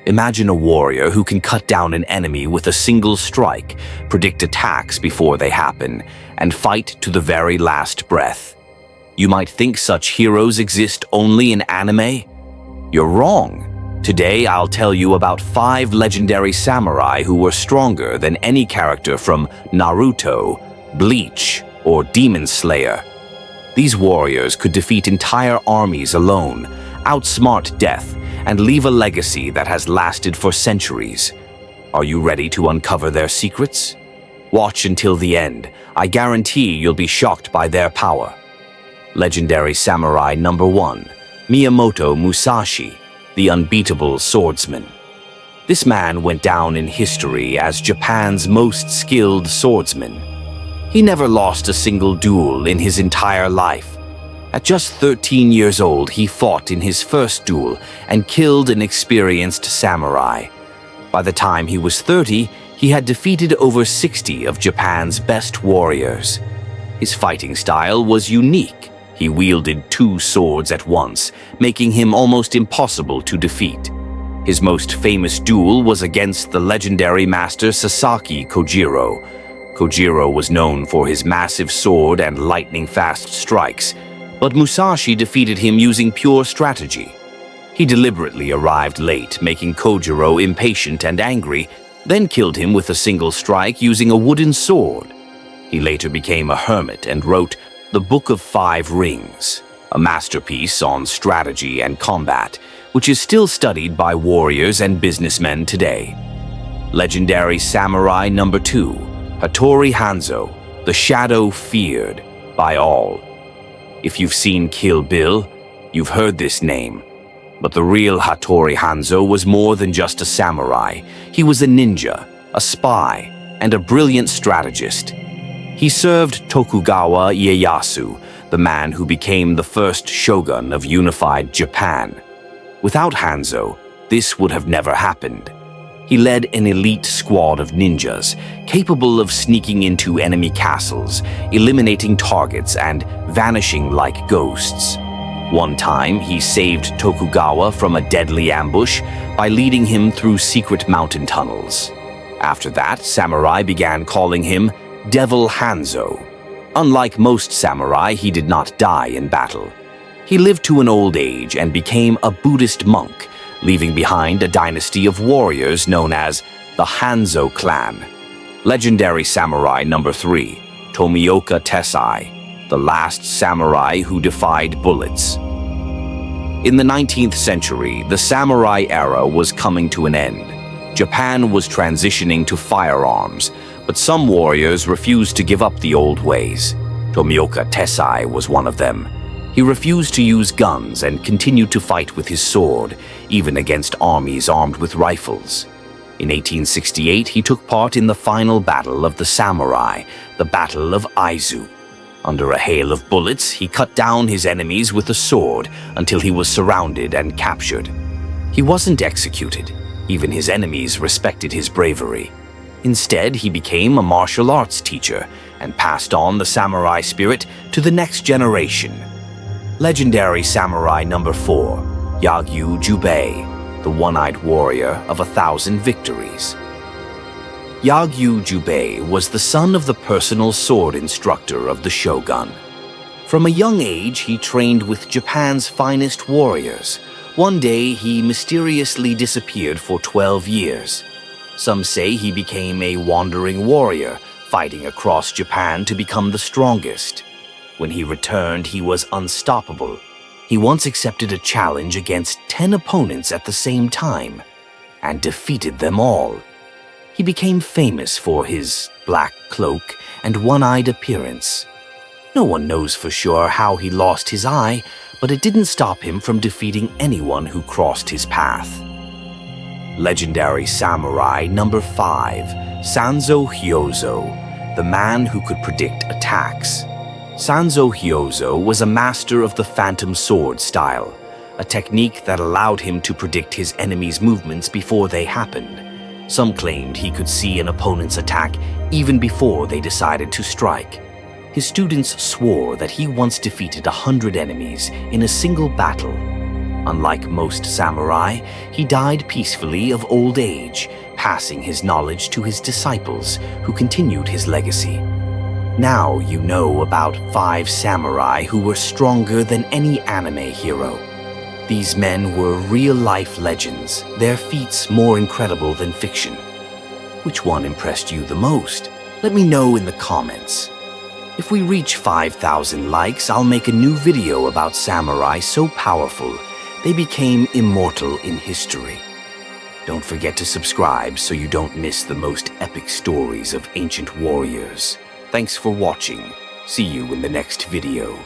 Imagine a warrior who can cut down an enemy with a single strike, predict attacks before they happen, and fight to the very last breath. You might think such heroes exist only in anime? You're wrong. Today I'll tell you about 5 legendary samurai who were stronger than any character from Naruto, Bleach, or Demon Slayer. These warriors could defeat entire armies alone, outsmart death, and leave a legacy that has lasted for centuries. Are you ready to uncover their secrets? Watch until the end. I guarantee you'll be shocked by their power. Legendary Samurai Number 1, Miyamoto Musashi, the unbeatable swordsman. This man went down in history as Japan's most skilled swordsman. He never lost a single duel in his entire life. At just 13 years old, he fought in his first duel and killed an experienced samurai. By the time he was 30, he had defeated over 60 of Japan's best warriors. His fighting style was unique. He wielded 2 swords at once, making him almost impossible to defeat. His most famous duel was against the legendary master Sasaki Kojiro. Kojiro was known for his massive sword and lightning-fast strikes, but Musashi defeated him using pure strategy. He deliberately arrived late, making Kojiro impatient and angry, then killed him with a single strike using a wooden sword. He later became a hermit and wrote The Book of 5 Rings, a masterpiece on strategy and combat, which is still studied by warriors and businessmen today. Legendary Samurai Number 2, Hattori Hanzo, the shadow feared by all. If you've seen Kill Bill, you've heard this name. But the real Hattori Hanzo was more than just a samurai. He was a ninja, a spy, and a brilliant strategist. He served Tokugawa Ieyasu, the man who became the first shogun of unified Japan. Without Hanzo, this would have never happened. He led an elite squad of ninjas, capable of sneaking into enemy castles, eliminating targets, and vanishing like ghosts. One time, he saved Tokugawa from a deadly ambush by leading him through secret mountain tunnels. After that, samurai began calling him Devil Hanzo. Unlike most samurai, he did not die in battle. He lived to an old age and became a Buddhist monk, leaving behind a dynasty of warriors known as the Hanzo clan. Legendary Samurai Number 3, Tomioka Tessai, the last samurai who defied bullets. In the 19th century, the samurai era was coming to an end. Japan was transitioning to firearms, but some warriors refused to give up the old ways. Tomioka Tessai was one of them. He refused to use guns and continued to fight with his sword, even against armies armed with rifles. In 1868, he took part in the final battle of the samurai, the Battle of Aizu. Under a hail of bullets, he cut down his enemies with a sword until he was surrounded and captured. He wasn't executed. Even his enemies respected his bravery. Instead, he became a martial arts teacher and passed on the samurai spirit to the next generation. Legendary Samurai Number 4, Yagyu Jubei, the one-eyed warrior of 1,000 victories. Yagyu Jubei was the son of the personal sword instructor of the shogun. From a young age, he trained with Japan's finest warriors. One day, he mysteriously disappeared for 12 years. Some say he became a wandering warrior, fighting across Japan to become the strongest. When he returned, he was unstoppable. He once accepted a challenge against 10 opponents at the same time and defeated them all. He became famous for his black cloak and one-eyed appearance. No one knows for sure how he lost his eye, but it didn't stop him from defeating anyone who crossed his path. Legendary Samurai Number 5, Sanzo Hyozo, the man who could predict attacks. Sanzo Hyozo was a master of the phantom sword style, a technique that allowed him to predict his enemies' movements before they happened. Some claimed he could see an opponent's attack even before they decided to strike. His students swore that he once defeated 100 enemies in a single battle. Unlike most samurai, he died peacefully of old age, passing his knowledge to his disciples, who continued his legacy. Now you know about 5 samurai who were stronger than any anime hero. These men were real-life legends, their feats more incredible than fiction. Which one impressed you the most? Let me know in the comments. If we reach 5,000 likes, I'll make a new video about samurai so powerful they became immortal in history. Don't forget to subscribe so you don't miss the most epic stories of ancient warriors. Thanks for watching. See you in the next video.